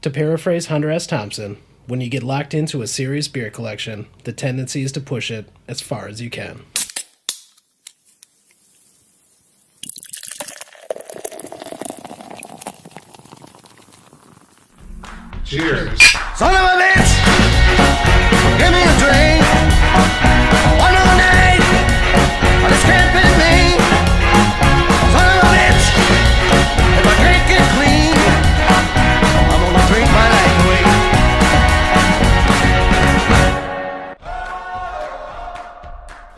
To paraphrase Hunter S. Thompson, when you get locked into a serious beer collection, the tendency is to push it as far as you can. Cheers. Son of a bitch! Give me a drink. One of the night. On this camping thing. Son of a bitch! If I drink it clean, I'm gonna drink my life away.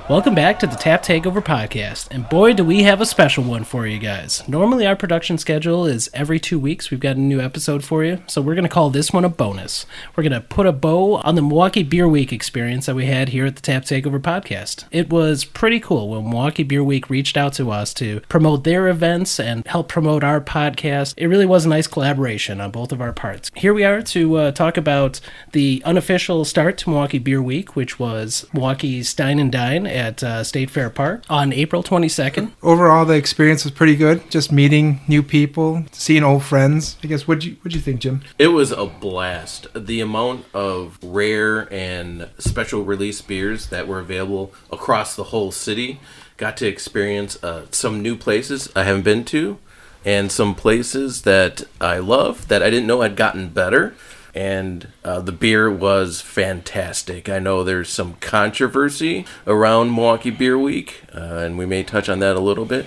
Welcome back to the Tap Takeover Podcast, and boy do we have a special one for you guys. Normally our production schedule is every 2 weeks we've got a new episode for you, so we're going to call this one a bonus. We're going to put a bow on the Milwaukee Beer Week experience that we had here at the Tap Takeover Podcast. It was pretty cool when Milwaukee Beer Week reached out to us to promote their events and help promote our podcast. It really was a nice collaboration on both of our parts. Here we are to talk about the unofficial start to Milwaukee Beer Week, which was Milwaukee's Stein and Dine at State Fair Park on April 22nd. Overall, the experience was pretty good. Just meeting new people, seeing old friends. I guess, what'd you think, Jim? It was a blast. The amount of rare and special release beers that were available across the whole city. Got to experience some new places I haven't been to, and some places that I love that I didn't know had gotten better. And the beer was fantastic. I know there's some controversy around Milwaukee Beer Week, and we may touch on that a little bit.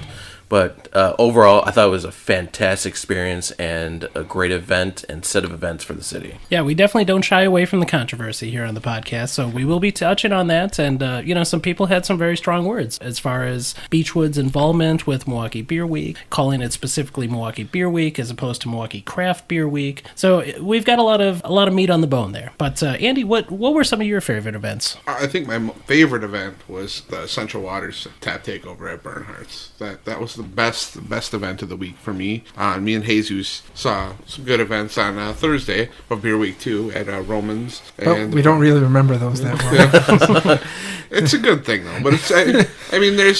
But overall, I thought it was a fantastic experience and a great event and set of events for the city. Yeah, we definitely don't shy away from the controversy here on the podcast, so we will be touching on that. And, some people had some very strong words as far as Beechwood's involvement with Milwaukee Beer Week, calling it specifically Milwaukee Beer Week as opposed to Milwaukee Craft Beer Week. So we've got a lot of meat on the bone there. But, Andy, what were some of your favorite events? I think my favorite event was the Central Waters Tap Takeover at Bernhardt's. That was the best event of the week for me. Me and Jesus saw some good events on Thursday of Beer Week 2 at Romans. And we don't really remember those that well. It's a good thing though, but it's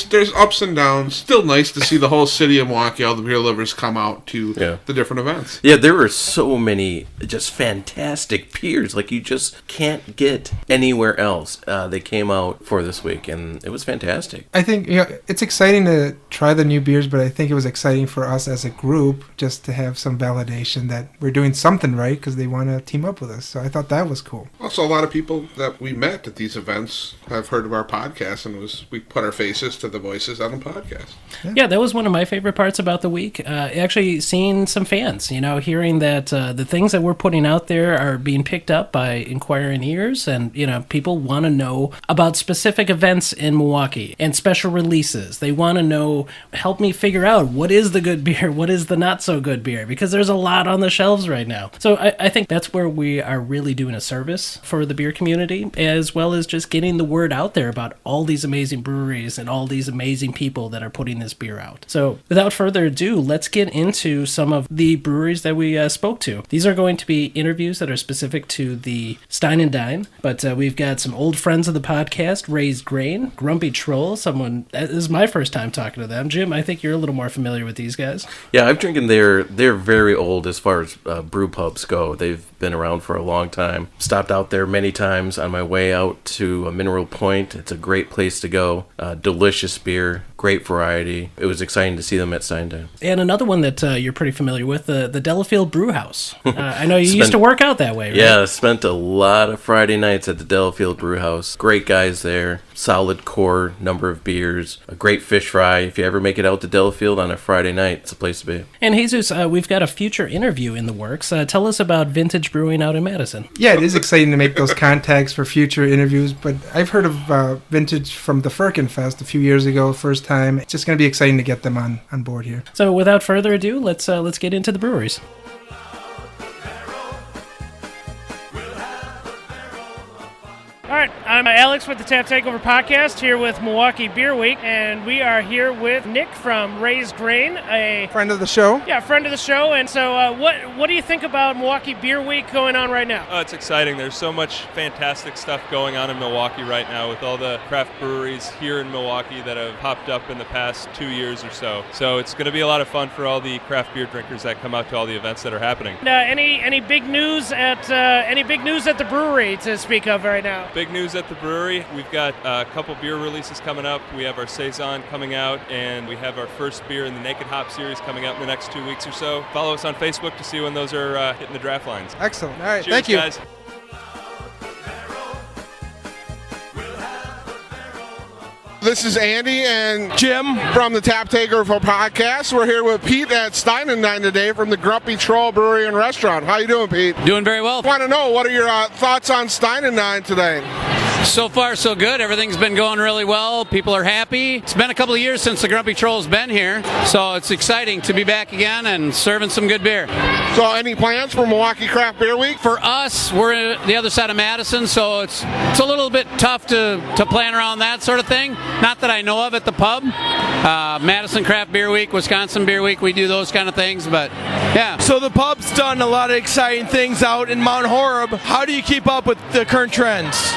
there's ups and downs. Still nice to see the whole city of Milwaukee, all the beer lovers come out to the different events. Yeah, there were so many just fantastic beers like you just can't get anywhere else. They came out for this week, and it was fantastic. I think it's exciting to try the new beers, but I think it was exciting for us as a group just to have some validation that we're doing something right because they want to team up with us. So I thought that was cool. Also, a lot of people that we met at these events have heard of our podcast, and we put our faces to the voices on the podcast. Yeah, that was one of my favorite parts about the week. Actually seeing some fans, hearing that the things that we're putting out there are being picked up by inquiring ears, and, people want to know about specific events in Milwaukee and special releases. They want to know, help me figure out what is the good beer, what is the not so good beer, because there's a lot on the shelves right now. So I think that's where we are really doing a service for the beer community, as well as just getting the word out there about all these amazing breweries and all these amazing people that are putting this beer out. So without further ado, let's get into some of the breweries that we spoke to. These are going to be interviews that are specific to the Stein and Dine, but we've got some old friends of the podcast, Raised Grain, Grumpy Troll, someone, this is my first time talking to them. Jim, I think you're a little more familiar with these guys. Yeah, I've drinking they're very old as far as brew pubs go. They've been around for a long time. Stopped out there many times on my way out to Mineral Point. It's a great place to go. Delicious beer, great variety. It was exciting to see them at Stein. And another one that you're pretty familiar with, the Delafield Brew House. I know you used to work out that way, right? Yeah, spent a lot of Friday nights at the Delafield Brew House. Great guys there. Solid core number of beers. A great fish fry. If you ever make it out to Delafield on a Friday night, it's a place to be. And Jesus, we've got a future interview in the works. Tell us about Vintage Brewing out in Madison. Yeah, it is exciting to make those contacts for future interviews, but I've heard of Vintage from the Firkin Fest a few years ago, first time. It's just going to be exciting to get them on board here. So without further ado, let's get into the breweries. All right, I'm Alex with the Tap Takeover Podcast here with Milwaukee Beer Week, and we are here with Nick from Raised Grain, a Friend of the show. Yeah, friend of the show. And so what do you think about Milwaukee Beer Week going on right now? Oh, it's exciting. There's so much fantastic stuff going on in Milwaukee right now with all the craft breweries here in Milwaukee that have popped up in the past 2 years or so. So it's going to be a lot of fun for all the craft beer drinkers that come out to all the events that are happening. Any big news at the brewery to speak of right now? Big news at the brewery. We've got a couple beer releases coming up. We have our Saison coming out, and we have our first beer in the Naked Hop series coming out in the next 2 weeks or so. Follow us on Facebook to see when those are hitting the draft lines. Excellent. All right. Cheers, Thank you. guys. This is Andy and Jim from the Tap Takeover Podcast. We're here with Pete at Stein and Dine today from the Grumpy Troll Brewery and Restaurant. How you doing, Pete? Doing very well. Want to know, what are your thoughts on Stein and Dine today? So far, so good. Everything's been going really well. People are happy. It's been a couple of years since the Grumpy Troll's been here, so it's exciting to be back again and serving some good beer. So any plans for Milwaukee Craft Beer Week? For us, we're the other side of Madison, so it's a little bit tough to plan around that sort of thing. Not that I know of at the pub. Madison Craft Beer Week, Wisconsin Beer Week, we do those kind of things, but yeah. So the pub's done a lot of exciting things out in Mount Horeb. How do you keep up with the current trends?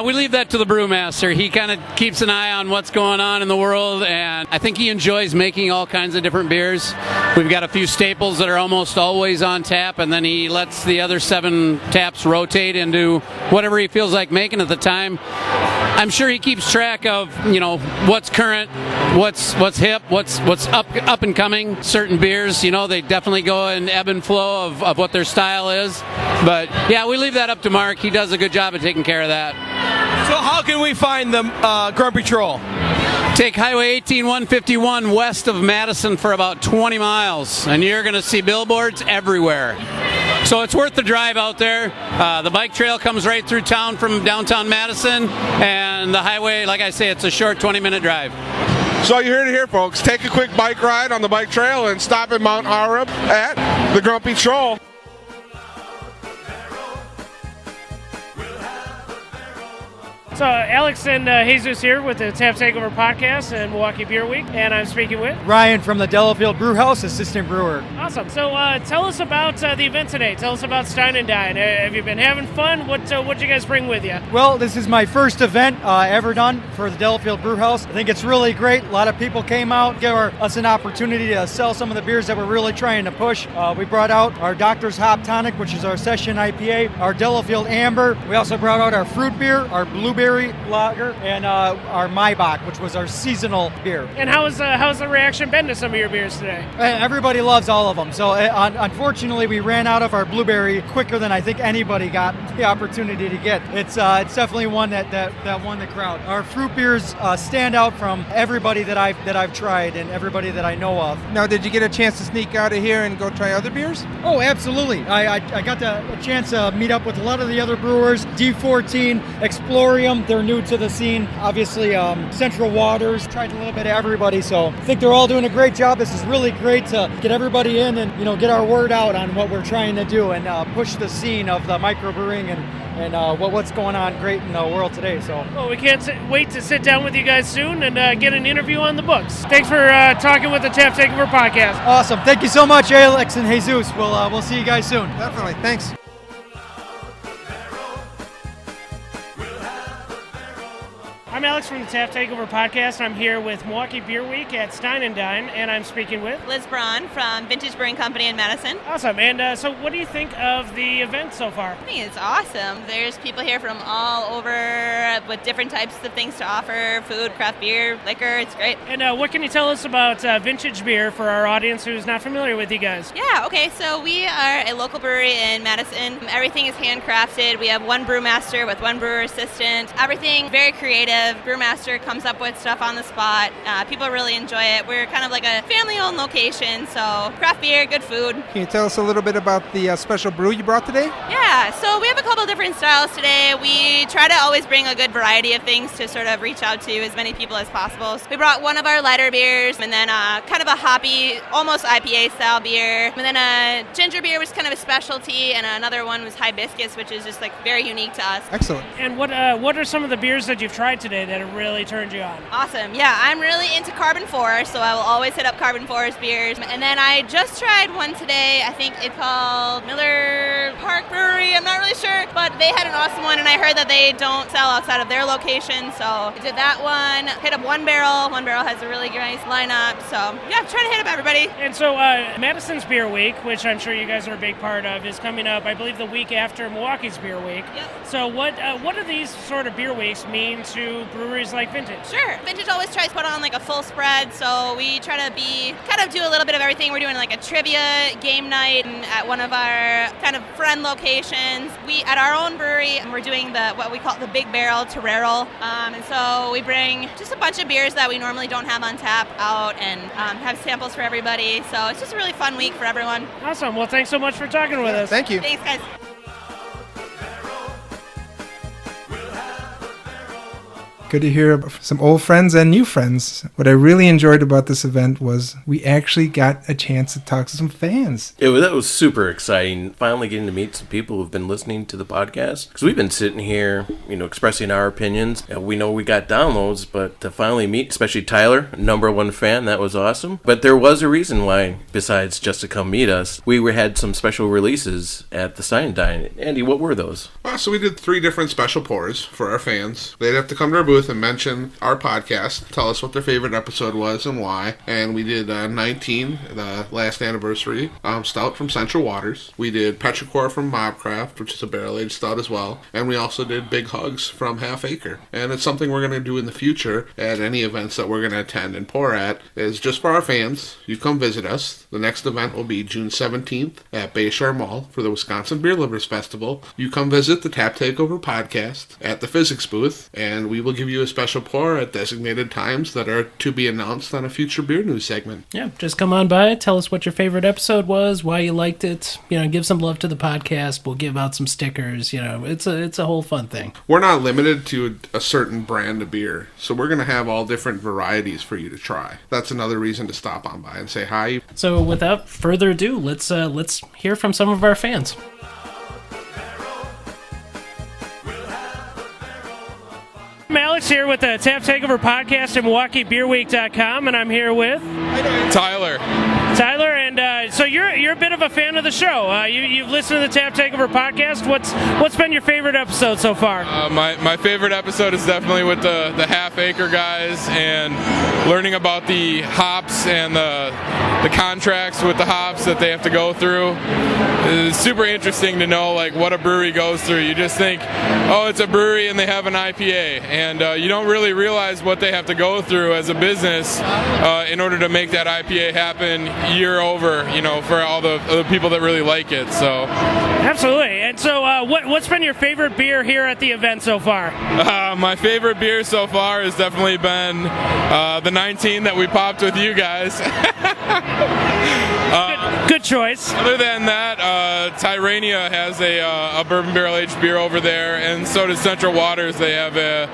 We leave that to the brewmaster. He kind of keeps an eye on what's going on in the world, and I think he enjoys making all kinds of different beers. We've got a few staples that are almost always on tap, and then he lets the other 7 taps rotate into whatever he feels like making at the time. I'm sure he keeps track of, what's current, what's hip, what's up and coming. Certain beers, they definitely go in ebb and flow of what their style is. But yeah, we leave that up to Mark. He does a good job of taking care of that. So how can we find the Grumpy Troll? Take Highway 18151 west of Madison for about 20 miles, and you're going to see billboards everywhere. So it's worth the drive out there. The bike trail comes right through town from downtown Madison, and the highway, like I say, it's a short 20-minute drive. So you're here to hear, folks. Take a quick bike ride on the bike trail and stop at Mount Horeb at the Grumpy Troll. So Alex and Jesus here with the Tap Takeover Podcast and Milwaukee Beer Week, and I'm speaking with Ryan from the Delafield Brew House, assistant brewer. Awesome. So tell us about the event today. Tell us about Stein and Dine. Have you been having fun? What'd you guys bring with you? Well, this is my first event ever done for the Delafield Brew House. I think it's really great. A lot of people came out, gave us an opportunity to sell some of the beers that we're really trying to push. We brought out our Doctor's Hop Tonic, which is our session IPA, our Delafield Amber. We also brought out our fruit beer, our blueberry lager, and our Maibach, which was our seasonal beer. And how's the reaction been to some of your beers today? Everybody loves all of them. So unfortunately, we ran out of our blueberry quicker than I think anybody got the opportunity to get. It's definitely one that won the crowd. Our fruit beers stand out from everybody that I've tried and everybody that I know of. Now, did you get a chance to sneak out of here and go try other beers? Oh, absolutely. I got a chance to meet up with a lot of the other brewers. D14, Explorium, they're new to the scene. Obviously, Central Waters, tried a little bit of everybody, so I think they're all doing a great job. This is really great to get everybody in and get our word out on what we're trying to do and push the scene of the microbrewing and what's going on great in the world today. So, well, we can't wait to sit down with you guys soon and get an interview on the books. Thanks for talking with the Tap Takeover Podcast. Awesome. Thank you so much, Alex and Jesus. We'll see you guys soon. Definitely. Thanks. I'm Alex from the Tap Takeover Podcast. I'm here with Milwaukee Beer Week at Stein and Dine, and I'm speaking with Liz Braun from Vintage Brewing Company in Madison. Awesome. And so what do you think of the event so far? I think it's awesome. There's people here from all over with different types of things to offer, food, craft beer, liquor. It's great. And what can you tell us about vintage beer for our audience who's not familiar with you guys? Yeah, okay. So we are a local brewery in Madison. Everything is handcrafted. We have one brewmaster with one brewer assistant. Everything very creative. creative. Brewmaster comes up with stuff on the spot. People really enjoy it. We're kind of like a family-owned location, so craft beer, good food. Can you tell us a little bit about the special brew you brought today? Yeah, so we have a couple different styles today. We try to always bring a good variety of things to sort of reach out to as many people as possible. So we brought one of our lighter beers, and then kind of a hoppy, almost IPA-style beer, and then a ginger beer was kind of a specialty, and another one was hibiscus, which is just like very unique to us. Excellent. And what are some of the beers that you've tried today that have really turned you on? Awesome. Yeah, I'm really into Carbon 4, so I will always hit up Carbon 4's beers. And then I just tried one today. I think it's called Miller Park Brewery. I'm not really sure, but they had an awesome one, and I heard that they don't sell outside of their location, so I did that one. Hit up One Barrel. One Barrel has a really nice lineup, so yeah, I'm trying to hit up everybody. And so Madison's Beer Week, which I'm sure you guys are a big part of, is coming up, I believe, the week after Milwaukee's Beer Week. Yep. So what do these sort of beer weeks mean to breweries like Vintage? Sure. Vintage always tries to put on like a full spread, so we try to kind of do a little bit of everything. We're doing like a trivia game night at one of our kind of friend locations. We, at our own brewery, we're doing what we call the Big Barrel Torero. And so we bring just a bunch of beers that we normally don't have on tap out and have samples for everybody. So it's just a really fun week for everyone. Awesome. Well, thanks so much for talking with us. Thank you. Thanks, guys. Good to hear some old friends and new friends. What I really enjoyed about this event was we actually got a chance to talk to some fans. That was super exciting. Finally getting to meet some people who've been listening to the podcast. Because we've been sitting here, expressing our opinions. We know we got downloads, but to finally meet, especially Tyler, #1 fan, that was awesome. But there was a reason why, besides just to come meet us, we had some special releases at the Stein Dine. Andy, what were those? So we did 3 different special pours for our fans. They'd have to come to our booth and mention our podcast, tell us what their favorite episode was and why. And we did 19, the last anniversary, stout from Central Waters. We did Petrichor from Mobcraft, which is a barrel-aged stout as well. And we also did Big Hugs from Half Acre. And it's something we're going to do in the future at any events that we're going to attend and pour at. Is just for our fans. You come visit us. The next event will be June 17th at Bayshore Mall for the Wisconsin Beer Lovers Festival. You come visit the Tap Takeover Podcast at the Physics booth, and we will give you a special pour at designated times that are to be announced on a future beer news segment. Yeah, just come on by, tell us what your favorite episode was, why you liked it, give some love to the podcast. We'll give out some stickers. It's a whole fun thing. We're not limited to a certain brand of beer, so we're going to have all different varieties for you to try. That's another reason to stop on by and say hi. So without further ado, let's hear from some of our fans. I'm Alex here with the Tap Takeover Podcast at MilwaukeeBeerWeek.com, and I'm here with Tyler. Tyler, and so you're a bit of a fan of the show. You've listened to the Tap Takeover Podcast. What's been your favorite episode so far? My favorite episode is definitely with the Half Acre guys and learning about the hops and the contracts with the hops that they have to go through. It's super interesting to know what a brewery goes through. You just think, oh, it's a brewery and they have an IPA, and you don't really realize what they have to go through as a business in order to make that IPA happen year over, for all the people that really like it. So absolutely. And so what's been your favorite beer here at the event so far? My favorite beer so far has definitely been the 19 that we popped with you guys. Good choice. Other than that, Tyrania has a bourbon barrel aged beer over there, and so does Central Waters. They have their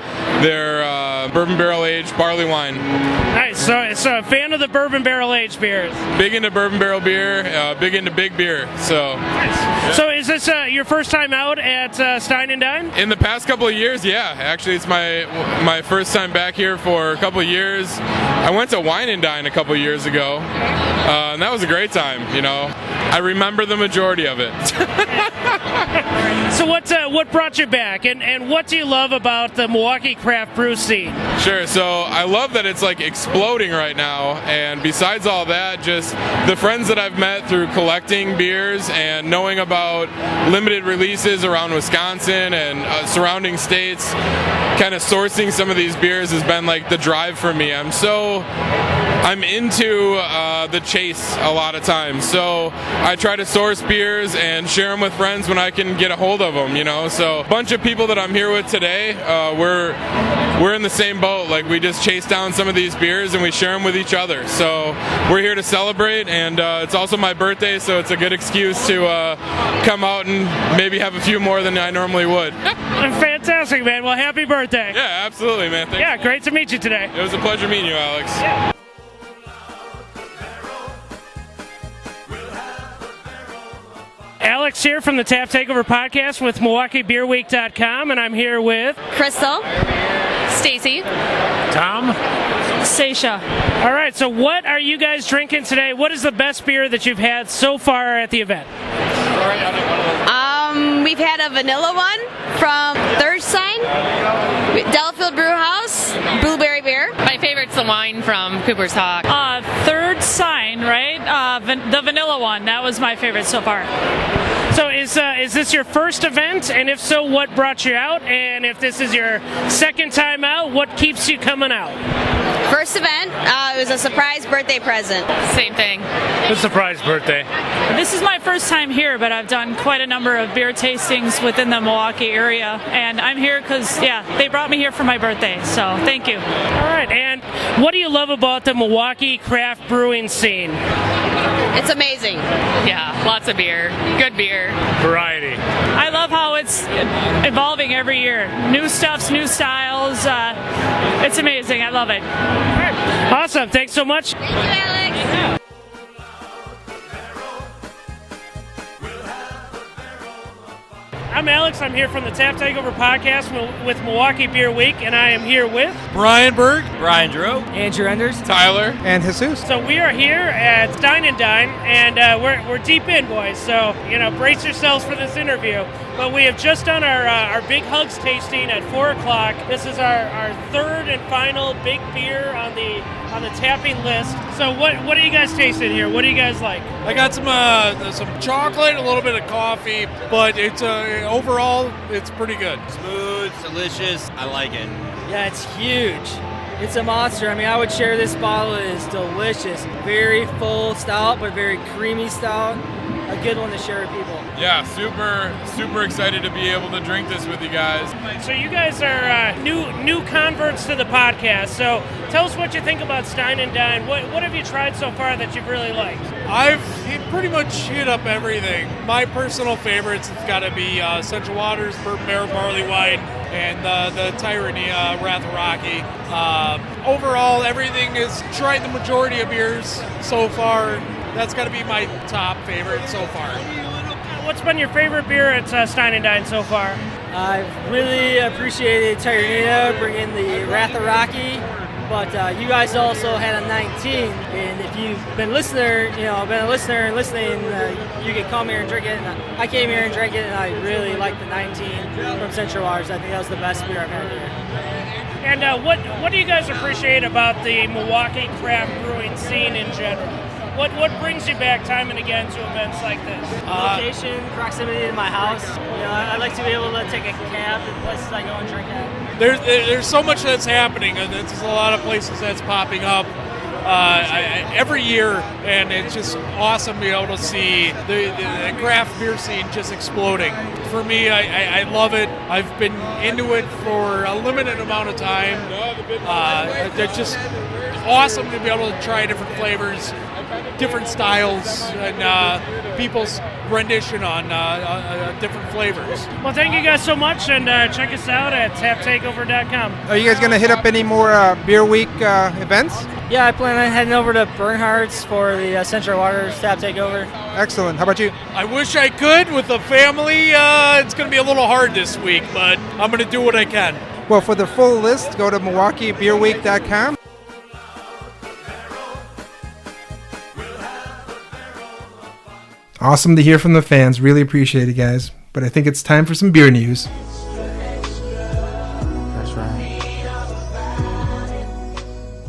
bourbon barrel aged barley wine. Nice. So a fan of the bourbon barrel aged beers. Big into bourbon barrel beer, big into big beer. So. Nice. Yeah. So is this your first time out at Stein and Dine? In the past couple of years, yeah. Actually, it's my first time back here for a couple of years. I went to Wine and Dine a couple of years ago, and that was a great time. I remember the majority of it. So what brought you back, and what do you love about the Milwaukee craft brew scene? Sure. So I love that it's exploding right now, and besides all that, just the friends that I've met through collecting beers and knowing about limited releases around Wisconsin and surrounding states, kind of sourcing some of these beers has been the drive for me. I'm so I'm into the chase a lot of times. So I try to source beers and share them with friends when I can get a hold of them, you know. So a bunch of people that I'm here with today, we're in the same boat. Like, we just chase down some of these beers and we share them with each other. So we're here to celebrate, and it's also my birthday, so it's a good excuse to come out and maybe have a few more than I normally would. Fantastic, man. Well, happy birthday. Yeah, absolutely, man. Thanks. Yeah, great to meet you today. It was a pleasure meeting you, Alex. Yeah. Alex here from the Tap Takeover Podcast with MilwaukeeBeerWeek.com, and I'm here with Crystal, Stacy, Tom, Seisha. All right, so what are you guys drinking today? What is the best beer that you've had so far at the event? We've had a vanilla one from Third Stein, Delafield Brew House, blueberry beer. My favorite's the wine from Cooper's Hawk. Third Sign, right? The vanilla one. That was my favorite so far. So is this your first event? And if so, what brought you out? And if this is your second time out, what keeps you coming out? First event, it was a surprise birthday present. Same thing. A surprise birthday. This is my first time here, but I've done quite a number of beer tastings within the Milwaukee area. And I'm here because, they brought me here for my birthday. So thank you. All right. And what do you love about the Milwaukee craft brewing scene? It's amazing. Yeah, lots of beer. Good beer. Variety. I love how it's evolving every year. New stuffs, new styles. It's amazing. I love it. All right. Awesome. Thanks so much. Thank you, Alex. I'm Alex. I'm here from the Tap Takeover Podcast with Milwaukee Beer Week, and I am here with Brian Berg, Brian Drew, Andrew Enders, Tyler, and Jesus. So we are here at Stein and Dine, and we're deep in, boys. So brace yourselves for this interview. But we have just done our Big Hugs tasting at 4 o'clock. This is our third and final big beer on the tapping list. So what are you guys tasting here? What do you guys like? I got some chocolate, a little bit of coffee, but it's overall it's pretty good. Smooth, delicious. I like it. Yeah, it's huge. It's a monster. I mean, I would share this bottle. It is delicious. Very full stout, but very creamy stout. A good one to share with people. Yeah, super excited to be able to drink this with you guys. So you guys are new converts to the podcast. So tell us what you think about Stein and Dine. What have you tried so far that you've really liked? I've pretty much hit up everything. My personal favorites have got to be Central Waters Bourbon Barley Wine and the Tyranny Wrath of Rocky. Overall, everything is tried the majority of beers so far. That's got to be my top favorite so far. What's been your favorite beer at Stein and Dine so far? I've really appreciated Tyranny bringing the Wrath of Rocky, but you guys also had a 19. And if you've been a listener and listening, you can come here and drink it. And I came here and drank it, and I really liked the 19 from Central Waters. I think that was the best beer I've had here. And what do you guys appreciate about the Milwaukee craft brewing scene in general? What brings you back time and again to events like this? Location, proximity to my house. I like to be able to take a cab to places I go and drink at. There's so much that's happening, and there's a lot of places that's popping up every year, and it's just awesome to be able to see the craft beer scene just exploding. For me, I love it. I've been into it for a limited amount of time. They're just awesome to be able to try different flavors, different styles, and people's rendition on different flavors. Well, thank you guys so much, and check us out at taptakeover.com. Are you guys going to hit up any more Beer Week events? Yeah, I plan on heading over to Bernhardt's for the Central Waters Tap Takeover. Excellent. How about you? I wish I could with the family. It's going to be a little hard this week, but I'm going to do what I can. Well, for the full list, go to MilwaukeeBeerWeek.com. Awesome to hear from the fans. Really appreciate it, guys. But I think it's time for some beer news.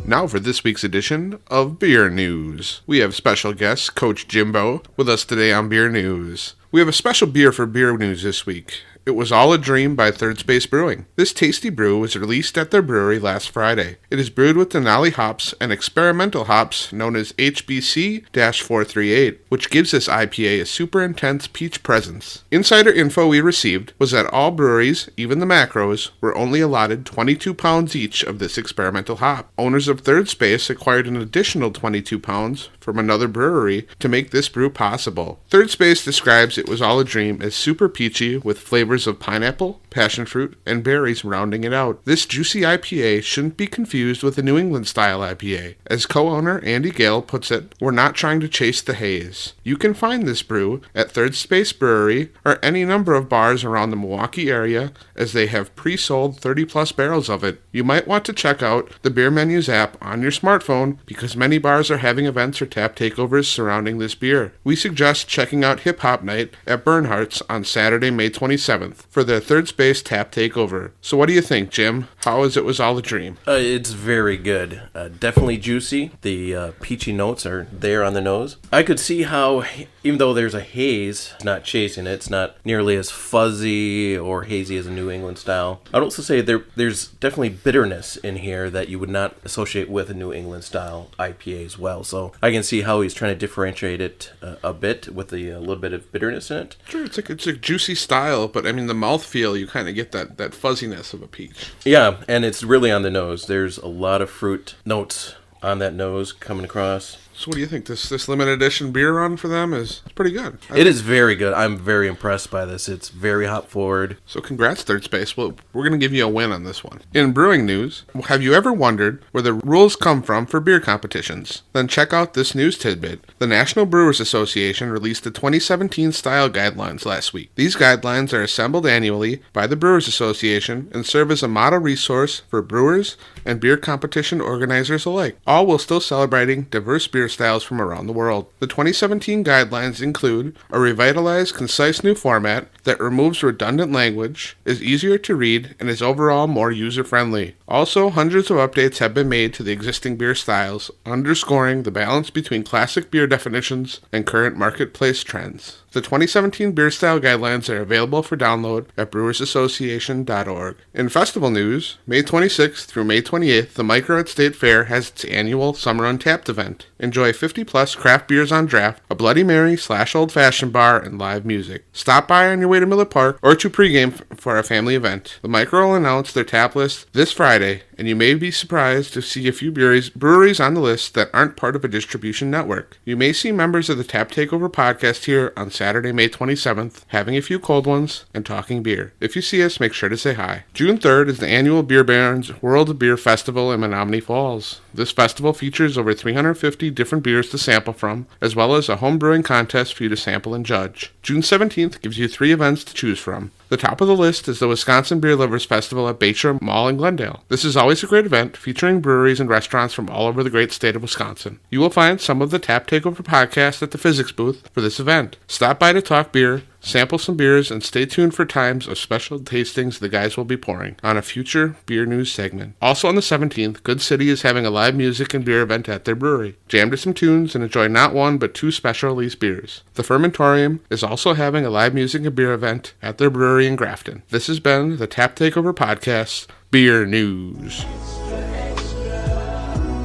Now for this week's edition of Beer News. We have special guest, Coach Jimbo, with us today on Beer News. We have a special beer for Beer News this week. It Was All a Dream by Third Space Brewing. This tasty brew was released at their brewery last Friday. It is brewed with Denali hops and experimental hops known as HBC-438, which gives this IPA a super intense peach presence. Insider info we received was that all breweries, even the macros, were only allotted 22 pounds each of this experimental hop. Owners of Third Space acquired an additional 22 pounds from another brewery to make this brew possible. Third Space describes It Was All a Dream as super peachy with flavors of pineapple, passion fruit, and berries rounding it out. This juicy IPA shouldn't be confused with a New England style IPA. As co-owner Andy Gale puts it, we're not trying to chase the haze. You can find this brew at Third Space Brewery or any number of bars around the Milwaukee area, as they have pre-sold 30 plus barrels of it. You might want to check out the Beer Menus app on your smartphone because many bars are having events or tap takeovers surrounding this beer. We suggest checking out Hip Hop Night at Bernhardt's on Saturday, May 27th for their Third Space Tap Takeover. So what do you think, Jim? How is It Was All a Dream? It's very good. Definitely juicy. The peachy notes are there on the nose. I could see how, even though there's a haze, it's not chasing it. It's not nearly as fuzzy or hazy as a New England style. I'd also say there's definitely bitterness in here that you would not associate with a New England style IPA as well. So I can see how he's trying to differentiate it a bit with a little bit of bitterness in it. Sure, it's a juicy style, but I mean the mouthfeel, you kind of get that fuzziness of a peach. Yeah, and it's really on the nose. There's a lot of fruit notes on that nose coming across. So what do you think? This limited edition beer run for them is pretty good. It is very good. I'm very impressed by this. It's very hop forward. So congrats, Third Space. Well, we're going to give you a win on this one. In brewing news, have you ever wondered where the rules come from for beer competitions? Then check out this news tidbit. The National Brewers Association released the 2017 style guidelines last week. These guidelines are assembled annually by the Brewers Association and serve as a model resource for brewers and beer competition organizers alike, all while still celebrating diverse beer styles from around the world. The 2017 guidelines include a revitalized, concise new format that removes redundant language, is easier to read, and is overall more user-friendly. Also, hundreds of updates have been made to the existing beer styles, underscoring the balance between classic beer definitions and current marketplace trends. The 2017 beer style guidelines are available for download at brewersassociation.org. In festival news, May 26th through May 28th, the Micro at State Fair has its annual Summer Untapped event. Enjoy 50-plus craft beers on draft, a Bloody Mary / old-fashioned bar, and live music. Stop by on your way to Miller Park or to pregame for a family event. The Micro will announce their tap list this Friday, and you may be surprised to see a few breweries on the list that aren't part of a distribution network. You may see members of the Tap Takeover Podcast here on Saturday, May 27th, having a few cold ones and talking beer. If you see us, make sure to say hi. June 3rd is the annual Beer Barons World Beer Festival in Menominee Falls. This festival features over 350 different beers to sample from, as well as a home brewing contest for you to sample and judge. June 17th gives you 3 events to choose from. The top of the list is the Wisconsin Beer Lovers Festival at Bayshore Mall in Glendale. This is always a great event featuring breweries and restaurants from all over the great state of Wisconsin. You will find some of the Tap Takeover podcast at the physics booth for this event. Stop by to talk beer, sample some beers, and stay tuned for times of special tastings the guys will be pouring on a future beer news segment. Also on the 17th, Good City is having a live music and beer event at their brewery. Jam to some tunes and enjoy not one but 2 special release beers. The Fermentorium is also having a live music and beer event at their brewery in Grafton. This has been the Tap Takeover Podcast Beer News.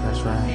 That's right.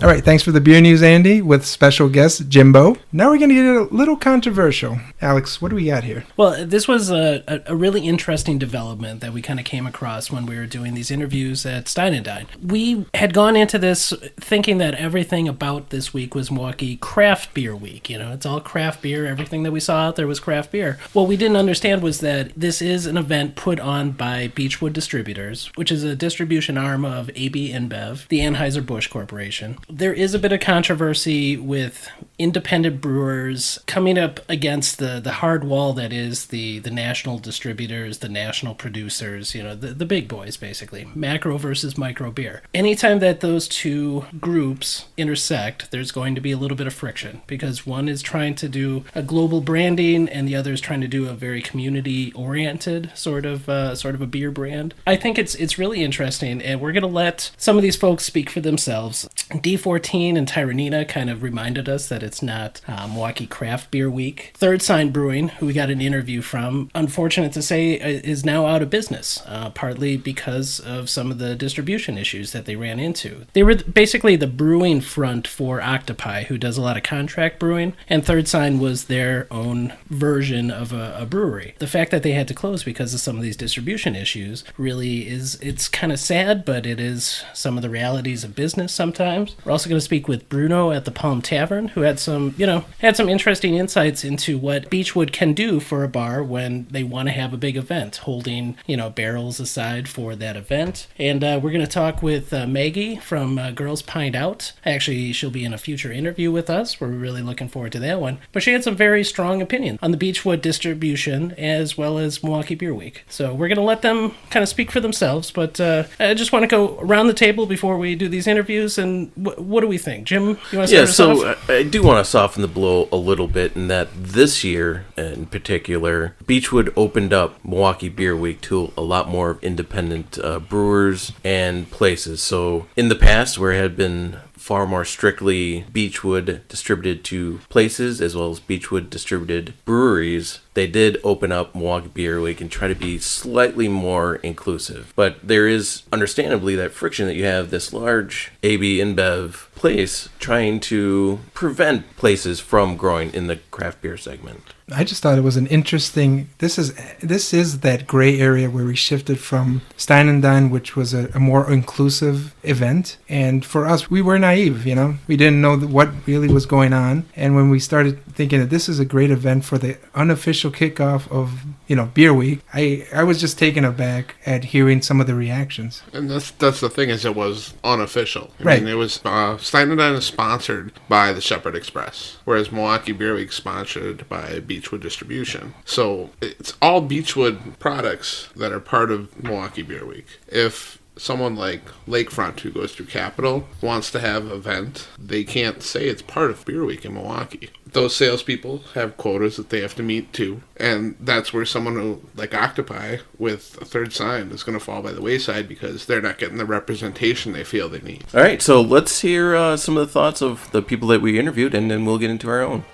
All right, thanks for the beer news, Andy, with special guest Jimbo. Now we're going to get a little controversial. Alex, what do we got here? Well, this was a really interesting development that we kind of came across when we were doing these interviews at Stein and Dine. We had gone into this thinking that everything about this week was Milwaukee Craft Beer Week. You know, it's all craft beer. Everything that we saw out there was craft beer. What we didn't understand was that this is an event put on by Beechwood Distributors, which is a distribution arm of AB InBev, the Anheuser-Busch Corporation. There is a bit of controversy with independent brewers coming up against the hard wall that is the national distributors, the national producers, you know, the big boys, basically. Macro versus micro beer. Anytime that those two groups intersect, there's going to be a little bit of friction because one is trying to do a global branding and the other is trying to do a very community-oriented sort of a beer brand. I think it's really interesting, and we're going to let some of these folks speak for themselves. D14 and Tyranina kind of reminded us that it's not Milwaukee Craft Beer Week. Third Sign Brewing, who we got an interview from, unfortunate to say, is now out of business, partly because of some of the distribution issues that they ran into. They were basically the brewing front for Octopi, who does a lot of contract brewing, and Third Sign was their own version of a brewery. The fact that they had to close because of some of these distribution issues really it's kind of sad, but it is some of the realities of business sometimes. We're also going to speak with Bruno at the Palm Tavern, who had some interesting insights into what Beechwood can do for a bar when they want to have a big event, holding, barrels aside for that event. And we're going to talk with Maggie from Girls Pint Out. Actually, she'll be in a future interview with us. We're really looking forward to that one. But she had some very strong opinions on the Beechwood distribution as well as Milwaukee Beer Week. So we're going to let them kind of speak for themselves, but I just want to go around the table before we do these interviews. And what do we think? Jim, you want to start us off? I do want to soften the blow a little bit in that this year in particular, Beechwood opened up Milwaukee Beer Week to a lot more independent brewers and places. So in the past, where it had been far more strictly Beechwood distributed to places as well as Beechwood distributed breweries, they did open up Milwaukee Beer Week and try to be slightly more inclusive. But there is understandably that friction that you have this large AB InBev place trying to prevent places from growing in the craft beer segment. I just thought it was an interesting. This is that gray area where we shifted from Stein and Dine, which was a more inclusive event, and for us, we were naive. We didn't know what really was going on, and when we started thinking that this is a great event for the unofficial kickoff of Beer Week, I was just taken aback at hearing some of the reactions. And that's the thing, is it was unofficial. Right. It was Stein and Dine is sponsored by the Shepherd Express, whereas Milwaukee Beer Week is sponsored by Beechwood Distribution. So it's all Beechwood products that are part of Milwaukee Beer Week. If someone like Lakefront, who goes through Capital, wants to have an event, they can't say it's part of Beer Week in Milwaukee. Those salespeople have quotas that they have to meet too, and that's where someone who, like Octopi with a Third Sign, is going to fall by the wayside because they're not getting the representation they feel they need. All right, so let's hear some of the thoughts of the people that we interviewed, and then we'll get into our own.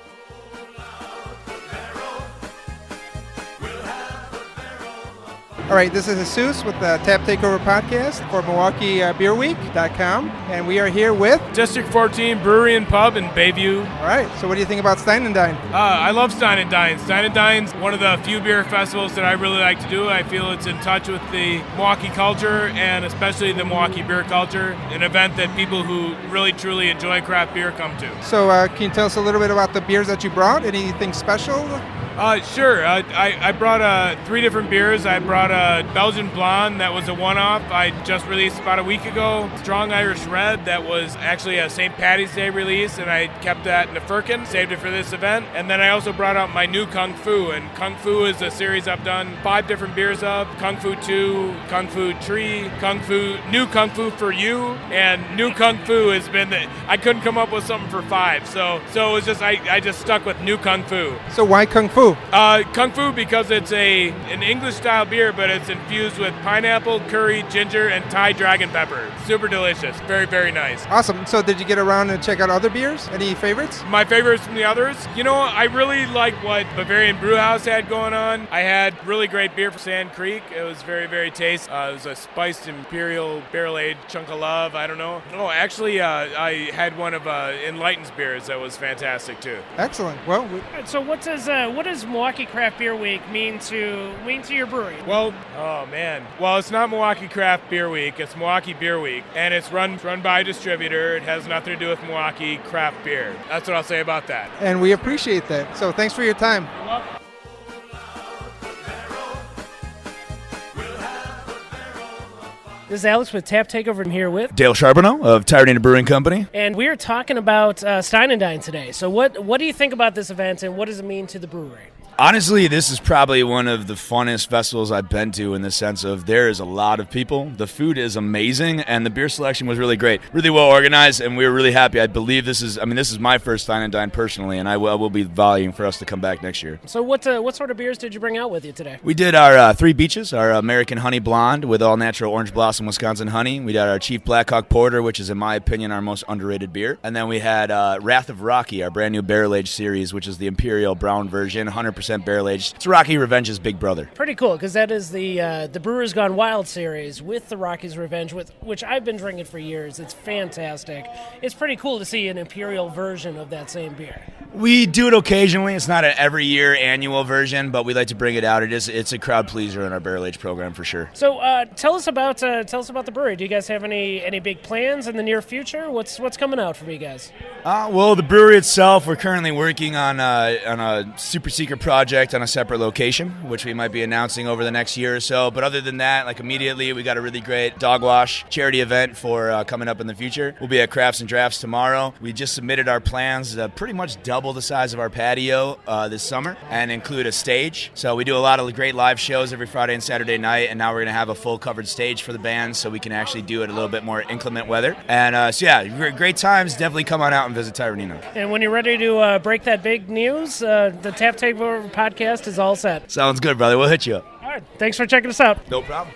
All right, this is Jesus with the Tap Takeover Podcast for MilwaukeeBeerWeek.com, and we are here with District 14 Brewery and Pub in Bayview. All right, so what do you think about Stein and Dine? I love Stein and Dine. Stein and Dine's one of the few beer festivals that I really like to do. I feel it's in touch with the Milwaukee culture and especially the Milwaukee beer culture, an event that people who really truly enjoy craft beer come to. So can you tell us a little bit about the beers that you brought? Anything special? Sure. I brought 3 different beers. I brought a Belgian Blonde that was a one-off I just released about a week ago. Strong Irish Red that was actually a St. Paddy's Day release, and I kept that in the Firkin, saved it for this event. And then I also brought out my new Kung Fu, and Kung Fu is a series I've done 5 different beers of. Kung Fu 2, Kung Fu Tree, Kung Fu, New Kung Fu for You, and New Kung Fu has been I couldn't come up with something for 5, so it was just I just stuck with New Kung Fu. So why Kung Fu? Kung Fu because it's an English-style beer, but it's infused with pineapple, curry, ginger, and Thai dragon pepper. Super delicious. Very, very nice. Awesome. So did you get around and check out other beers? Any favorites? My favorites from the others? I really like what Bavarian Brewhouse had going on. I had really great beer from Sand Creek. It was very, very tasty. It was a spiced imperial barrel-aged chunk of love. I don't know. Oh, actually, I had one of Enlighten's beers that was fantastic, too. Excellent. Well, so what does Milwaukee Craft Beer Week mean to your brewery? Well, oh man. Well, it's not Milwaukee Craft Beer Week. It's Milwaukee Beer Week, and it's run by a distributor. It has nothing to do with Milwaukee Craft Beer. That's what I'll say about that. And we appreciate that. So thanks for your time. You're welcome. This is Alex with Tap Takeover. I'm here with Dale Charbonneau of Tyranina Brewing Company. And we're talking about Stein and Dine today. So what do you think about this event, and what does it mean to the brewery? Honestly, this is probably one of the funnest festivals I've been to in the sense of there is a lot of people. The food is amazing, and the beer selection was really great. Really well organized, and we were really happy. I believe this is my first Stein and Dine personally, and I will be volleying for us to come back next year. So what sort of beers did you bring out with you today? We did our 3 Beaches, our American Honey Blonde with all natural orange blossom Boston, Wisconsin honey. We got our Chief Blackhawk Porter, which is, in my opinion, our most underrated beer. And then we had Wrath of Rocky, our brand new barrel-aged series, which is the Imperial Brown version, 100% barrel-aged. It's Rocky Revenge's big brother. Pretty cool, because that is the Brewers Gone Wild series with the Rocky's Revenge, which I've been drinking for years. It's fantastic. It's pretty cool to see an Imperial version of that same beer. We do it occasionally. It's not an every year annual version, but we like to bring it out. It's a crowd pleaser in our barrel age program for sure. So tell us about the brewery. Do you guys have any big plans in the near future? What's coming out for you guys? Well, the brewery itself, we're currently working on a super secret project on a separate location, which we might be announcing over the next year or so. But other than that, like immediately, we got a really great dog wash charity event for coming up in the future. We'll be at Crafts and Drafts tomorrow. We just submitted our plans to pretty much double the size of our patio this summer and include a stage. So we do a lot of great live shows every Friday and Saturday night, and now we're going to have a full covered stage for the band so we can actually do it a little bit more inclement weather. And so yeah, great times. Definitely come on out and visit Tyranino. And when you're ready to break that big news, the Tap Takeover Podcast is all set. Sounds good, brother. We'll hit you up. All right. Thanks for checking us out. No problem.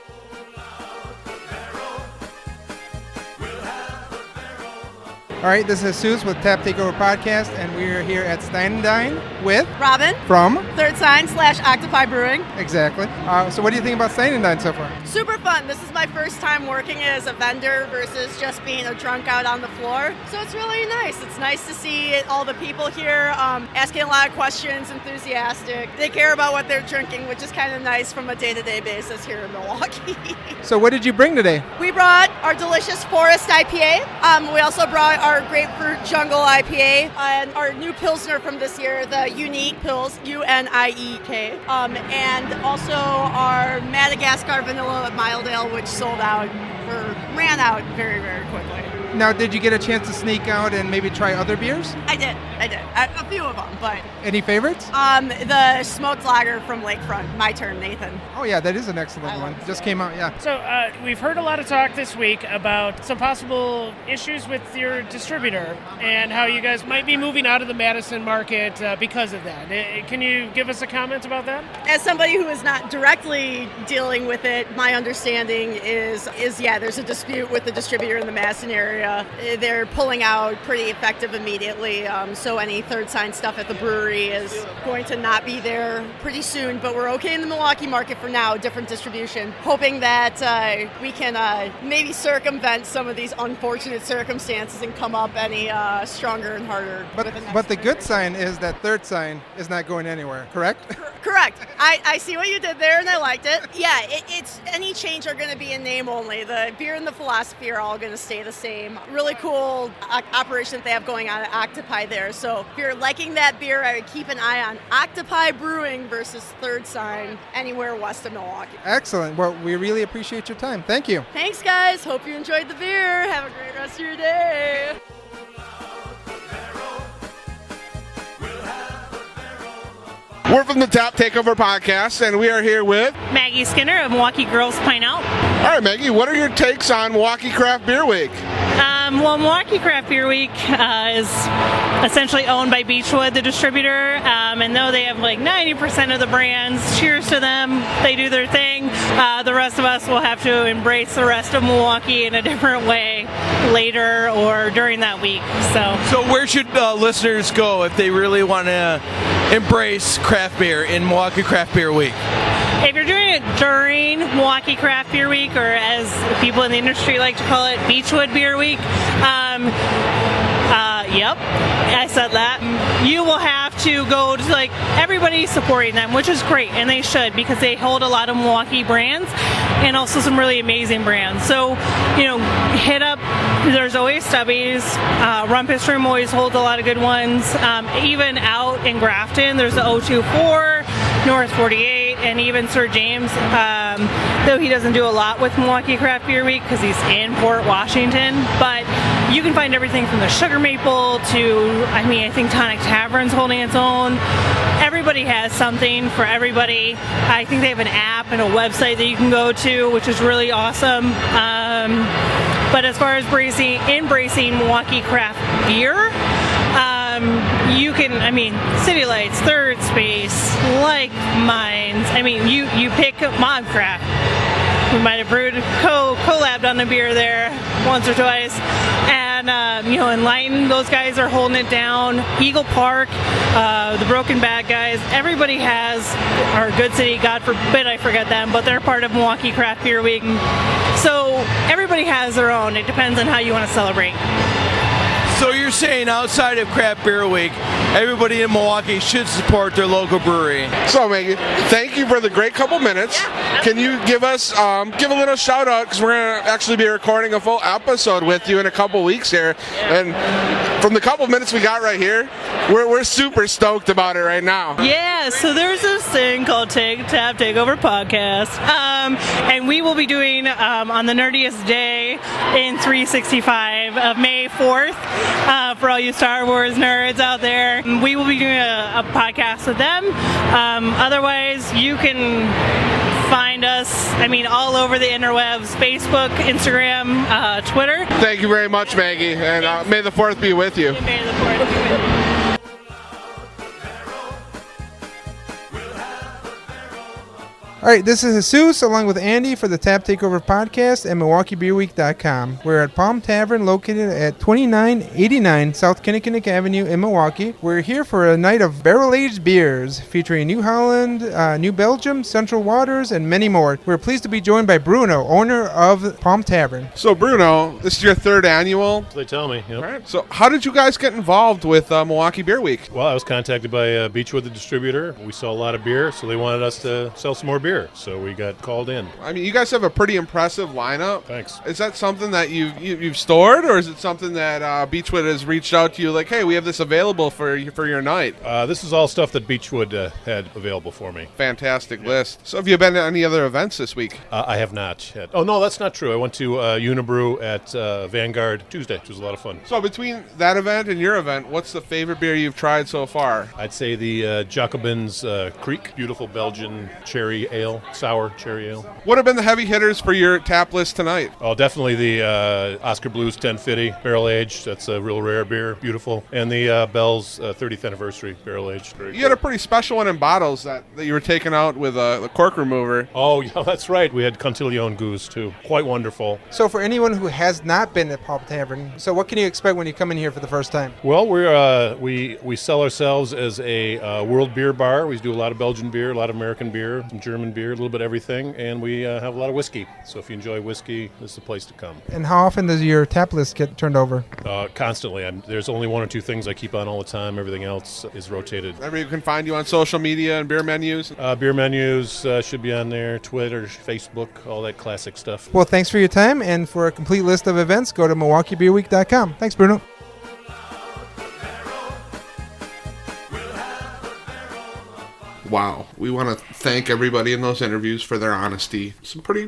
All right, this is Suze with Tap Takeover Podcast, and we're here at Stein Dine with Robin from Third Sign / Octopi Brewing. Exactly. So what do you think about Stein Dine so far? Super fun. This is my first time working as a vendor versus just being a drunk out on the floor. So it's really nice. It's nice to see all the people here asking a lot of questions, enthusiastic. They care about what they're drinking, which is kind of nice from a day-to-day basis here in Milwaukee. So what did you bring today? We brought our delicious Forest IPA. We also brought our Grapefruit Jungle IPA and our new Pilsner from this year, the Unique Pils, UNIEK, and also our Madagascar Vanilla Mild Ale, which sold out or ran out very, very quickly. Now, did you get a chance to sneak out and maybe try other beers? I did. A few of them, but... Any favorites? The smoked lager from Lakefront. My turn, Nathan. Oh, yeah, that is an excellent one. Just came out, yeah. So we've heard a lot of talk this week about some possible issues with your distributor and how you guys might be moving out of the Madison market because of that. Can you give us a comment about that? As somebody who is not directly dealing with it, my understanding is yeah, there's a dispute with the distributor in the Madison area. They're pulling out pretty effective immediately, so any Third Sign stuff at the brewery is going to not be there pretty soon, but we're okay in the Milwaukee market for now, different distribution, hoping that we can maybe circumvent some of these unfortunate circumstances and come up any stronger and harder. But the good sign is that Third Sign is not going anywhere, correct? Correct. I see what you did there, and I liked it. Yeah, it's any change are going to be in name only. The beer and the philosophy are all going to stay the same. Really cool operation that they have going on at Octopi there. So if you're liking that beer, I would keep an eye on Octopi Brewing versus Third Sign anywhere west of Milwaukee. Excellent. Well, we really appreciate your time. Thank you. Thanks, guys. Hope you enjoyed the beer. Have a great rest of your day. We're from the Tap Takeover Podcast, and we are here with Maggie Skinner of Milwaukee Girls Pint Out. All right, Maggie, what are your takes on Milwaukee Craft Beer Week? Well, Milwaukee Craft Beer Week is essentially owned by Beechwood, the distributor, and though they have like 90% of the brands, cheers to them, they do their thing. The rest of us will have to embrace the rest of Milwaukee in a different way later or during that week. So where should listeners go if they really want to embrace craft beer in Milwaukee Craft Beer Week? If you're doing it during Milwaukee Craft Beer Week, or as people in the industry like to call it, Beechwood Beer Week, yep, I said that. You will have to go to, like, everybody's supporting them, which is great, and they should, because they hold a lot of Milwaukee brands and also some really amazing brands. So, hit up, there's always Stubbies. Rumpus Room always holds a lot of good ones. Even out in Grafton, there's the 024, North 48, and even Sir James, though he doesn't do a lot with Milwaukee Craft Beer Week because he's in Port Washington. But you can find everything from the Sugar Maple to, I think Tonic Tavern's holding its own. Everybody has something for everybody. I think they have an app and a website that you can go to, which is really awesome. But as far as embracing Milwaukee Craft Beer, you can, City Lights, Third Space, Like Minds. You pick Mob Craft. We might have brewed collabed on a beer there once or twice. And, Enlighten, those guys are holding it down. Eagle Park, the Broken Bad guys, everybody has, our Good City, God forbid I forget them, but they're part of Milwaukee Craft Beer Week. So everybody has their own. It depends on how you want to celebrate. So you're saying outside of Craft Beer Week, everybody in Milwaukee should support their local brewery. So Maggie, thank you for the great couple minutes. Can you give us give a little shout out, because we're going to actually be recording a full episode with you in a couple weeks here, and from the couple minutes we got right here, we're super stoked about it right now. Yeah, so there's this thing called Tap Takeover Podcast, and we will be doing on the nerdiest day in 365 of May 4th. For all you Star Wars nerds out there, we will be doing a podcast with them. Otherwise, you can find us, all over the interwebs, Facebook, Instagram, Twitter. Thank you very much, Maggie, and may the 4th be with you. May the 4th be with you. All right, this is Jesus along with Andy for the Tap Takeover Podcast and MilwaukeeBeerWeek.com. We're at Palm Tavern located at 2989 South Kinnickinnick Avenue in Milwaukee. We're here for a night of barrel-aged beers featuring New Holland, New Belgium, Central Waters, and many more. We're pleased to be joined by Bruno, owner of Palm Tavern. So Bruno, this is your 3rd annual? They tell me, yep. All right. So how did you guys get involved with Milwaukee Beer Week? Well, I was contacted by Beechwood, the distributor. We saw a lot of beer, so they wanted us to sell some more beer. So we got called in. You guys have a pretty impressive lineup. Thanks. Is that something that you've stored, or is it something that Beechwood has reached out to you like, hey, we have this available for your night? This is all stuff that Beechwood had available for me. Fantastic list. So have you been to any other events this week? I have not yet. Oh, no, that's not true. I went to Unibrew at Vanguard Tuesday, which was a lot of fun. So between that event and your event, what's the favorite beer you've tried so far? I'd say the Jacobin's Creek, beautiful Belgian cherry ale. Sour cherry ale. What have been the heavy hitters for your tap list tonight? Oh, definitely the Oscar Blues 1050 barrel aged. That's a real rare beer, beautiful. And the Bell's 30th anniversary barrel aged. You had a pretty special one in bottles that you were taking out with the cork remover. Oh, yeah, that's right. We had Cantillon Goose too. Quite wonderful. So for anyone who has not been at Palm Tavern, so what can you expect when you come in here for the first time? Well, we sell ourselves as a world beer bar. We do a lot of Belgian beer, a lot of American beer, some German beer, a little bit of everything, and we have a lot of whiskey. So if you enjoy whiskey, this is the place to come. And how often does your tap list get turned over? Constantly. There's only 1 or 2 things I keep on all the time. Everything else is rotated. Everybody can find you on social media and beer menus? Beer menus should be on there, Twitter, Facebook, all that classic stuff. Well, thanks for your time, and for a complete list of events, go to MilwaukeeBeerWeek.com. Thanks, Bruno. Wow. We want to thank everybody in those interviews for their honesty. Some pretty,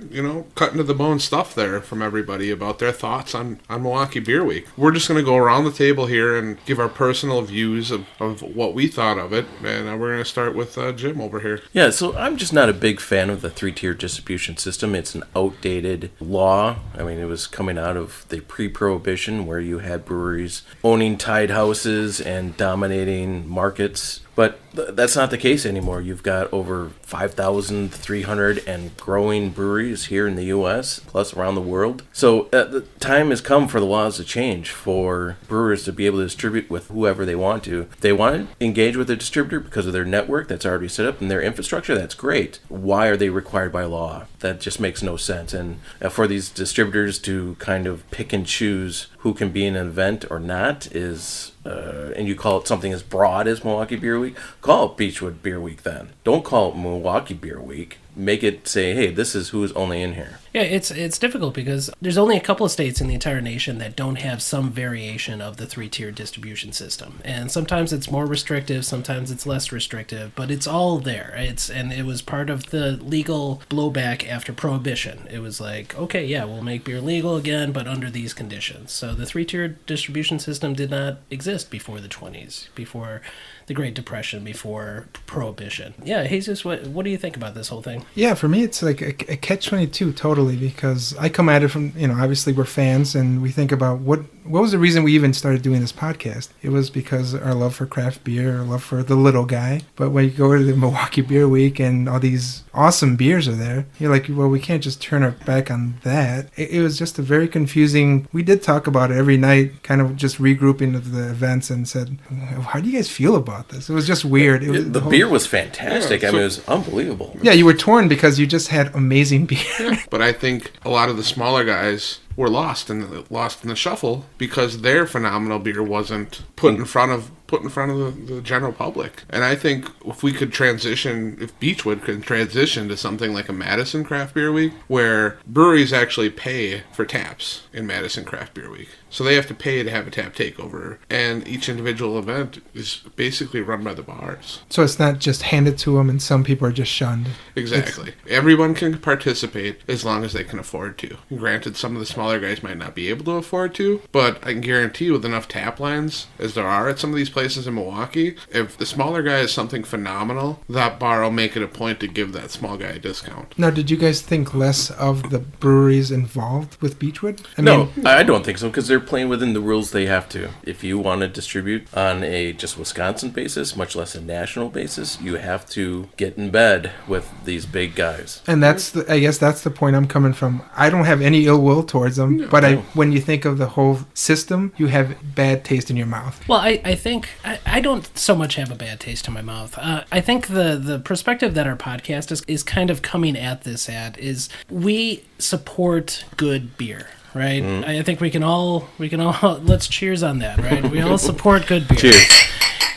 cutting to the bone stuff there from everybody about their thoughts on Milwaukee Beer Week. We're just going to go around the table here and give our personal views of what we thought of it. And we're going to start with Jim over here. Yeah, so I'm just not a big fan of the 3-tier distribution system. It's an outdated law. It was coming out of the pre-prohibition where you had breweries owning tied houses and dominating markets. But that's not the case anymore. You've got over 5,300 and growing breweries here in the U.S., plus around the world. So the time has come for the laws to change, for brewers to be able to distribute with whoever they want to. If they want to engage with a distributor because of their network that's already set up and their infrastructure, that's great. Why are they required by law? That just makes no sense. And for these distributors to kind of pick and choose who can be in an event or not is... and you call it something as broad as Milwaukee Beer Week, call it Beechwood Beer Week then. Don't call it Milwaukee Beer Week. Make it say, hey, this is who's only in here. Yeah, it's difficult because there's only a couple of states in the entire nation that don't have some variation of the 3-tier distribution system. And sometimes it's more restrictive, sometimes it's less restrictive, but it's all there. And it was part of the legal blowback after Prohibition. It was like, okay, yeah, we'll make beer legal again, but under these conditions. So the 3-tier distribution system did not exist before the 20s, before the Great Depression, before Prohibition. Yeah, Jesus, what do you think about this whole thing? Yeah, for me, it's like a catch-22 totally, because I come at it from, obviously we're fans and we think about what what was the reason we even started doing this podcast? It was because our love for craft beer, our love for the little guy. But when you go to the Milwaukee Beer Week and all these awesome beers are there, you're like, well, we can't just turn our back on that. It was just a very confusing. We did talk about it every night, kind of just regrouping of the events, and said, how do you guys feel about this? It was just weird. The beer was fantastic. I mean, it was unbelievable. Yeah, you were torn because you just had amazing beer. Yeah, but I think a lot of the smaller guys were lost in the shuffle because their phenomenal beer wasn't put in front of the general public. And I think if we could transition, if Beechwood could transition to something like a Madison Craft Beer Week, where breweries actually pay for taps in Madison Craft Beer Week. So they have to pay to have a tap takeover. And each individual event is basically run by the bars. So it's not just handed to them and some people are just shunned. Exactly. Everyone can participate as long as they can afford to. Granted, some of the smaller guys might not be able to afford to, but I can guarantee you with enough tap lines as there are at some of these places in Milwaukee, if the smaller guy is something phenomenal, that bar will make it a point to give that small guy a discount. Now, did you guys think less of the breweries involved with Beechwood? No, I don't think so, because they're playing within the rules they have to. If you want to distribute on a just Wisconsin basis, much less a national basis, you have to get in bed with these big guys. And I guess that's the point I'm coming from. I don't have any ill will towards them, but when you think of the whole system, you have bad taste in your mouth. Well, I think I don't so much have a bad taste in my mouth. I think the perspective that our podcast is kind of coming at this at is we support good beer. Right? I think we can all let's cheers on that, right? We all support good beer. Cheers.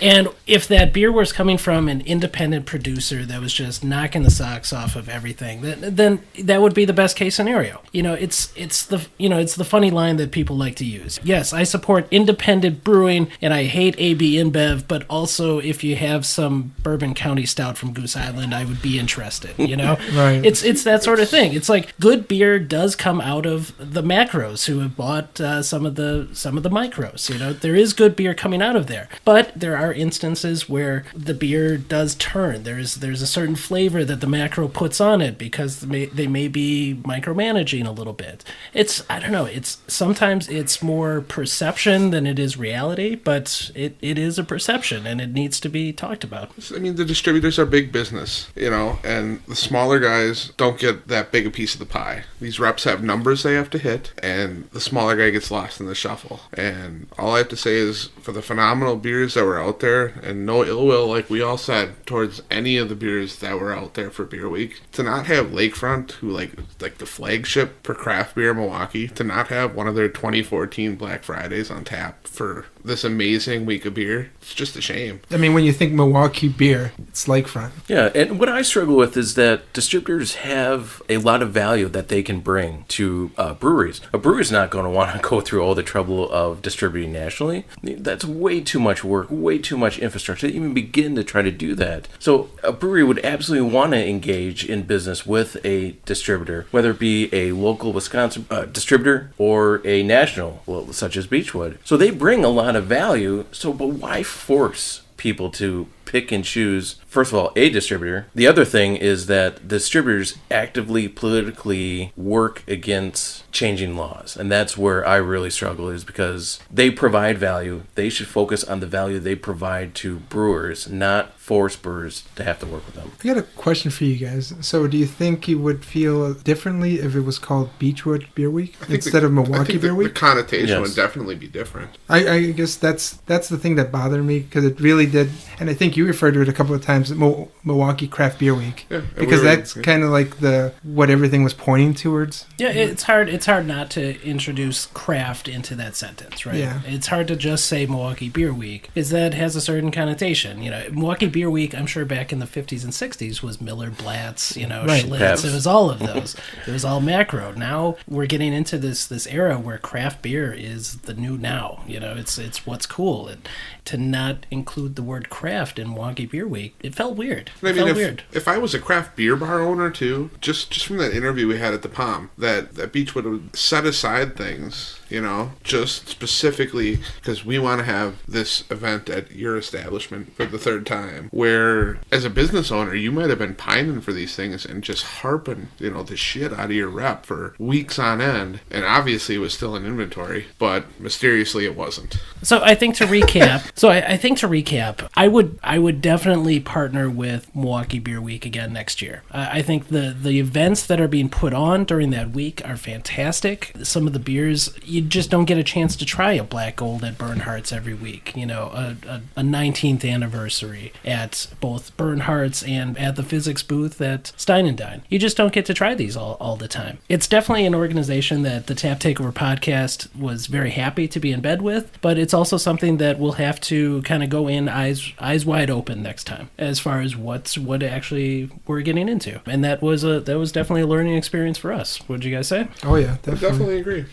And if that beer was coming from an independent producer that was just knocking the socks off of everything, then that would be the best case scenario. It's the funny line that people like to use. Yes, I support independent brewing and I hate AB InBev, but also if you have some Bourbon County Stout from Goose Island, I would be interested. Right. It's that sort of thing. It's like good beer does come out of the macros who have bought some of the micros. There is good beer coming out of there, but there are instances where the beer does turn. There's a certain flavor that the macro puts on it because they may be micromanaging a little bit. I don't know. Sometimes it's more perception than it is reality, but it is a perception and it needs to be talked about. I mean, the distributors are big business, and the smaller guys don't get that big a piece of the pie. These reps have numbers they have to hit, and the smaller guy gets lost in the shuffle. And all I have to say is, for the phenomenal beers that were out there, and no ill will, like we all said, towards any of the beers that were out there for Beer Week, to not have Lakefront, who like the flagship for craft beer in Milwaukee, to not have one of their 2014 Black Fridays on tap for this amazing week of beer, it's just a shame. I mean, when you think Milwaukee beer, it's Lakefront. Yeah, and what I struggle with is that distributors have a lot of value that they can bring to breweries. A brewery's not going to want to go through all the trouble of distributing nationally. That's way too much work, way too much infrastructure to even begin to try to do that. So a brewery would absolutely want to engage in business with a distributor, whether it be a local Wisconsin distributor or a national, such as Beechwood. So they bring a lot of value, but why force people to pick and choose, first of all, a distributor? The other thing is that distributors actively politically work against changing laws, and that's where I really struggle, is because they provide value. They should focus on the value they provide to brewers, not force brewers to have to work with them. I got a question for you guys. So do you think you would feel differently if it was called Beechwood Beer Week instead of Milwaukee Beer Week? The connotation would definitely be different. I guess that's the thing that bothered me, because it really did, and I think you referred to it a couple of times, Milwaukee Craft Beer Week, because that's kind of like what everything was pointing towards. Yeah, it's hard not to introduce craft into that sentence, right? Yeah. It's hard to just say Milwaukee Beer Week, because that has a certain connotation. Milwaukee Beer Week, I'm sure back in the 50s and 60s was Miller Blatz, right. Schlitz. Pabst. It was all of those. It was all macro. Now we're getting into this era where craft beer is the new now. It's what's cool. And to not include the word craft in Milwaukee Beer Week, it felt weird. If I was a craft beer bar owner too, just from that interview we had at the Palm, that Beechwood would set aside things you know, just specifically because we want to have this event at your establishment for the third time, where as a business owner, you might have been pining for these things and just harping, you know, the shit out of your rep for weeks on end. And obviously it was still in inventory, but mysteriously it wasn't. So I think to recap, I would definitely partner with Milwaukee Beer Week again next year. I think the events that are being put on during that week are fantastic. Some of the beers, you just don't get a chance to try a Black Gold at Bernhardt's every week. You know, a 19th anniversary at both Bernhardt's and at the physics booth at Stein and Dine. You just don't get to try these all the time. It's definitely an organization that the Tap Takeover Podcast was very happy to be in bed with, but it's also something that we'll have to kind of go in eyes wide open next time as far as what actually we're getting into. And that was definitely a learning experience for us. What did you guys say? Oh yeah, definitely agree.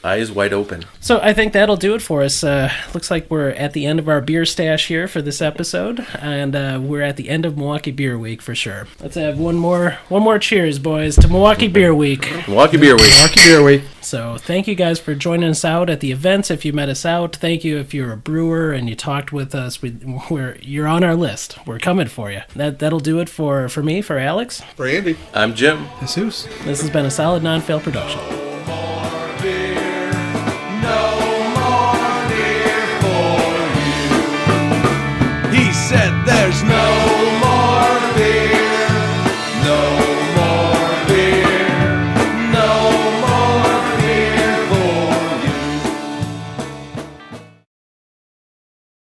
Eyes wide open. So I think that'll do it for us. Looks like we're at the end of our beer stash here for this episode, and we're at the end of Milwaukee Beer Week for sure. Let's have one more cheers, boys, to Milwaukee Beer Week. Milwaukee Beer Week. Milwaukee Beer Week. So thank you guys for joining us out at the events. If you met us out, thank you. If you're a brewer and you talked with us, you're on our list. We're coming for you. That'll do it for me, for Alex. For Andy. I'm Jim. Jesus. This has been a solid non-fail production. He said there's no